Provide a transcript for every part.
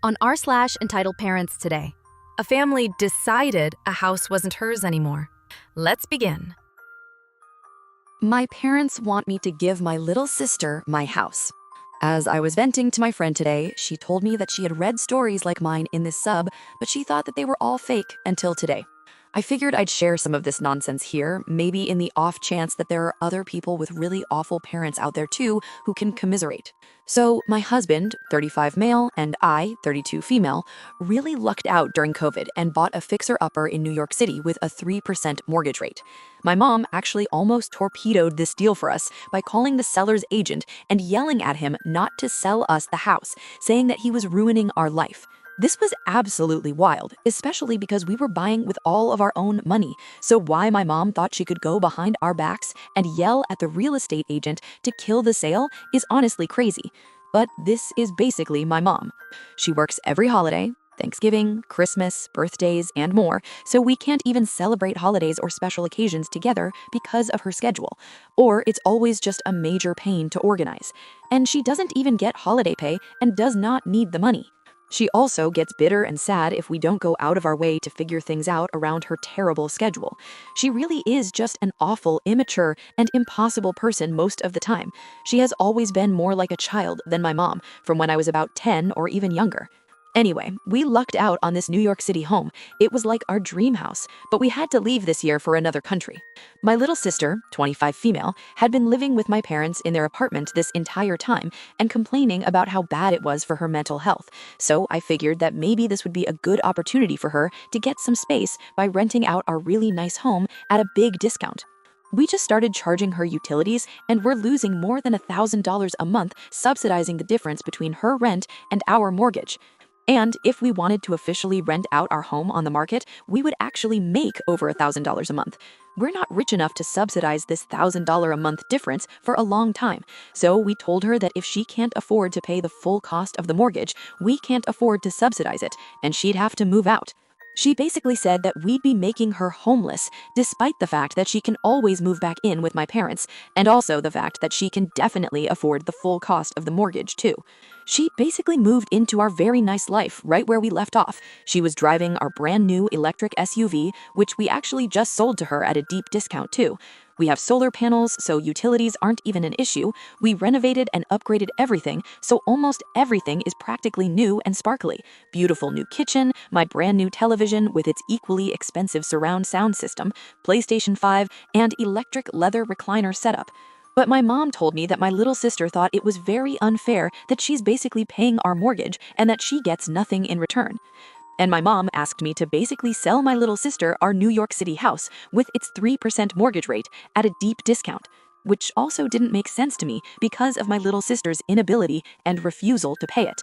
on r/EntitledParents today. A family decided a house wasn't hers anymore. Let's begin. My parents want me to give my little sister my house. As I was venting to my friend today, she told me that she had read stories like mine in this sub, but she thought that they were all fake until today. I figured I'd share some of this nonsense here, maybe in the off chance that there are other people with really awful parents out there too who can commiserate. So my husband, 35 male, and I, 32 female, really lucked out during COVID and bought a fixer-upper in New York City with a 3% mortgage rate. My mom actually almost torpedoed this deal for us by calling the seller's agent and yelling at him not to sell us the house, saying that he was ruining our life. This was absolutely wild, especially because we were buying with all of our own money. So why my mom thought she could go behind our backs and yell at the real estate agent to kill the sale is honestly crazy. But this is basically my mom. She works every holiday, Thanksgiving, Christmas, birthdays, and more, so we can't even celebrate holidays or special occasions together because of her schedule. Or it's always just a major pain to organize. And she doesn't even get holiday pay and does not need the money. She also gets bitter and sad if we don't go out of our way to figure things out around her terrible schedule. She really is just an awful, immature, and impossible person most of the time. She has always been more like a child than my mom, from when I was about 10 or even younger. Anyway, we lucked out on this New York City home. It was like our dream house, but we had to leave this year for another country. My little sister, 25 female, had been living with my parents in their apartment this entire time and complaining about how bad it was for her mental health. So I figured that maybe this would be a good opportunity for her to get some space by renting out our really nice home at a big discount. We just started charging her utilities, and we're losing more than $1,000 a month subsidizing the difference between her rent and our mortgage. And if we wanted to officially rent out our home on the market, we would actually make over $1,000 a month. We're not rich enough to subsidize this $1,000 a month difference for a long time. So we told her that if she can't afford to pay the full cost of the mortgage, we can't afford to subsidize it, and she'd have to move out. She basically said that we'd be making her homeless, despite the fact that she can always move back in with my parents, and also the fact that she can definitely afford the full cost of the mortgage too. She basically moved into our very nice life right where we left off. She was driving our brand new electric SUV, which we actually just sold to her at a deep discount too. We have solar panels, so utilities aren't even an issue. We renovated and upgraded everything, so almost everything is practically new and sparkly. Beautiful new kitchen, my brand new television with its equally expensive surround sound system, PlayStation 5, and electric leather recliner setup. But my mom told me that my little sister thought it was very unfair that she's basically paying our mortgage and that she gets nothing in return. And my mom asked me to basically sell my little sister our New York City house with its 3% mortgage rate at a deep discount, which also didn't make sense to me because of my little sister's inability and refusal to pay it.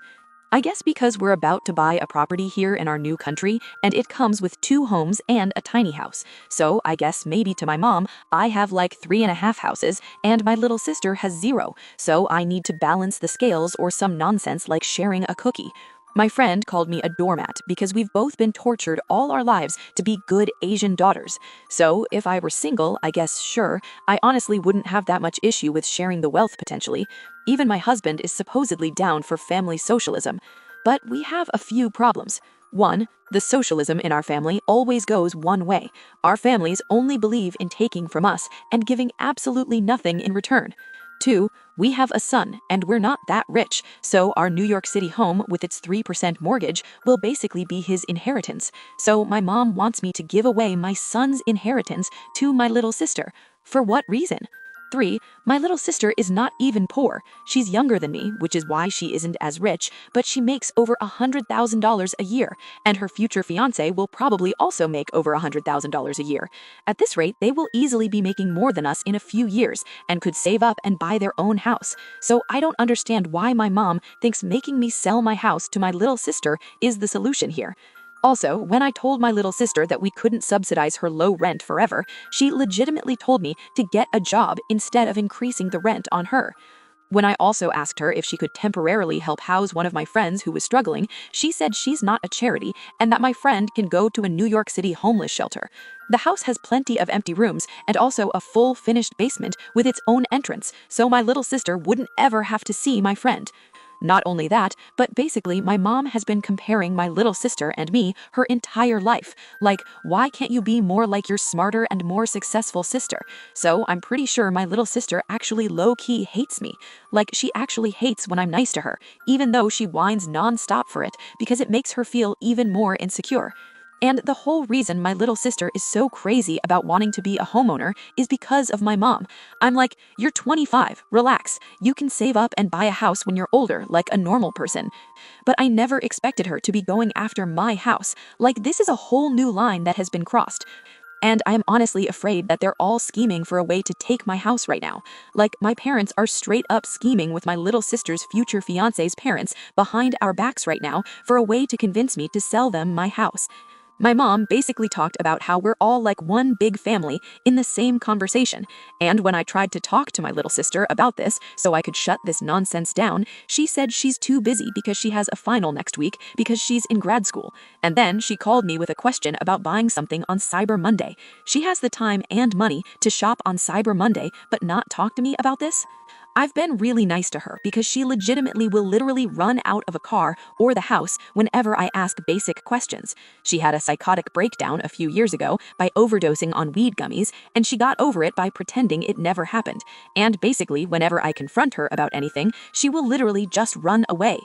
I guess because we're about to buy a property here in our new country, and it comes with 2 homes and a tiny house. So I guess maybe to my mom, I have like 3.5 houses, and my little sister has 0. So I need to balance the scales or some nonsense like sharing a cookie. My friend called me a doormat because we've both been tortured all our lives to be good Asian daughters. So if I were single, I guess sure, I honestly wouldn't have that much issue with sharing the wealth potentially. Even my husband is supposedly down for family socialism. But we have a few problems. 1, the socialism in our family always goes one way. Our families only believe in taking from us and giving absolutely nothing in return. 2, we have a son, and we're not that rich, so our New York City home with its 3% mortgage will basically be his inheritance. So my mom wants me to give away my son's inheritance to my little sister. For what reason? 3, my little sister is not even poor. She's younger than me, which is why she isn't as rich, but she makes over $100,000 a year, and her future fiancé will probably also make over $100,000 a year. At this rate, they will easily be making more than us in a few years, and could save up and buy their own house. So I don't understand why my mom thinks making me sell my house to my little sister is the solution here. Also, when I told my little sister that we couldn't subsidize her low rent forever, she legitimately told me to get a job instead of increasing the rent on her. When I also asked her if she could temporarily help house one of my friends who was struggling, she said she's not a charity and that my friend can go to a New York City homeless shelter. The house has plenty of empty rooms and also a full finished basement with its own entrance, so my little sister wouldn't ever have to see my friend. Not only that, but basically my mom has been comparing my little sister and me her entire life. Like, why can't you be more like your smarter and more successful sister? So I'm pretty sure my little sister actually low-key hates me. Like, she actually hates when I'm nice to her, even though she whines non-stop for it because it makes her feel even more insecure. And the whole reason my little sister is so crazy about wanting to be a homeowner is because of my mom. I'm like, you're 25, relax. You can save up and buy a house when you're older, like a normal person. But I never expected her to be going after my house. Like, this is a whole new line that has been crossed. And I'm honestly afraid that they're all scheming for a way to take my house right now. Like, my parents are straight up scheming with my little sister's future fiance's parents behind our backs right now for a way to convince me to sell them my house. My mom basically talked about how we're all like one big family in the same conversation, and when I tried to talk to my little sister about this so I could shut this nonsense down, she said she's too busy because she has a final next week because she's in grad school. And then she called me with a question about buying something on Cyber Monday. She has the time and money to shop on Cyber Monday but not talk to me about this? I've been really nice to her because she legitimately will literally run out of a car or the house whenever I ask basic questions. She had a psychotic breakdown a few years ago by overdosing on weed gummies, and she got over it by pretending it never happened. And basically, whenever I confront her about anything, she will literally just run away.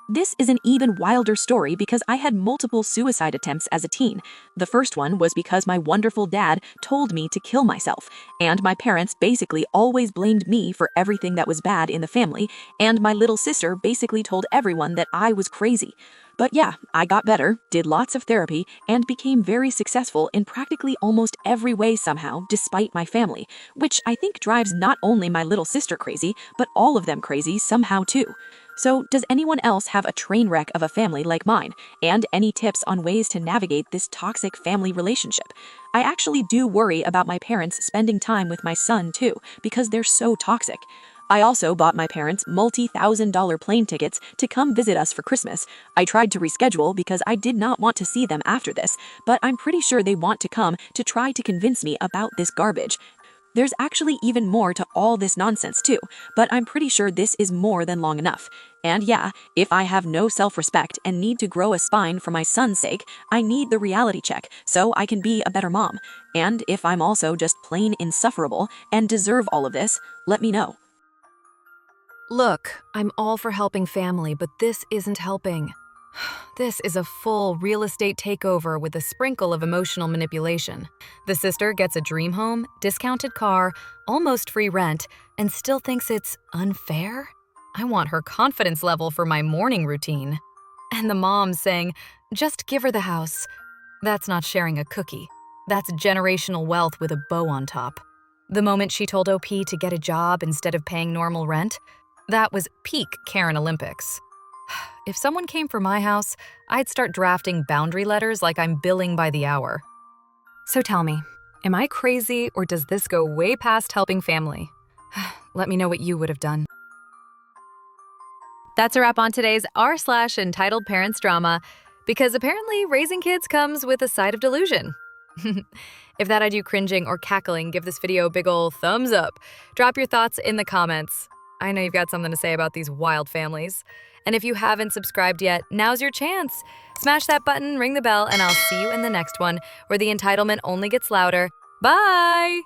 This is an even wilder story because I had multiple suicide attempts as a teen. The first one was because my wonderful dad told me to kill myself, and my parents basically always blamed me for everything that was bad in the family, and my little sister basically told everyone that I was crazy. But yeah, I got better, did lots of therapy, and became very successful in practically almost every way somehow, despite my family, which I think drives not only my little sister crazy, but all of them crazy somehow too. So, does anyone else have a train wreck of a family like mine, and any tips on ways to navigate this toxic family relationship? I actually do worry about my parents spending time with my son too, because they're so toxic. I also bought my parents multi-thousand-dollar plane tickets to come visit us for Christmas. I tried to reschedule because I did not want to see them after this, but I'm pretty sure they want to come to try to convince me about this garbage. There's actually even more to all this nonsense too, but I'm pretty sure this is more than long enough. And yeah, if I have no self-respect and need to grow a spine for my son's sake, I need the reality check so I can be a better mom. And if I'm also just plain insufferable and deserve all of this, let me know. Look, I'm all for helping family, but this isn't helping. This is a full real estate takeover with a sprinkle of emotional manipulation. The sister gets a dream home, discounted car, almost free rent, and still thinks it's unfair? I want her confidence level for my morning routine. And the mom saying, just give her the house. That's not sharing a cookie. That's generational wealth with a bow on top. The moment she told OP to get a job instead of paying normal rent, that was peak Karen Olympics. If someone came for my house, I'd start drafting boundary letters like I'm billing by the hour. So tell me, am I crazy or does this go way past helping family? Let me know what you would have done. That's a wrap on today's r/EntitledParents drama, because apparently raising kids comes with a side of delusion. If that had you cringing or cackling, give this video a big ol' thumbs up. Drop your thoughts in the comments. I know you've got something to say about these wild families. And if you haven't subscribed yet, now's your chance. Smash that button, ring the bell, and I'll see you in the next one where the entitlement only gets louder. Bye!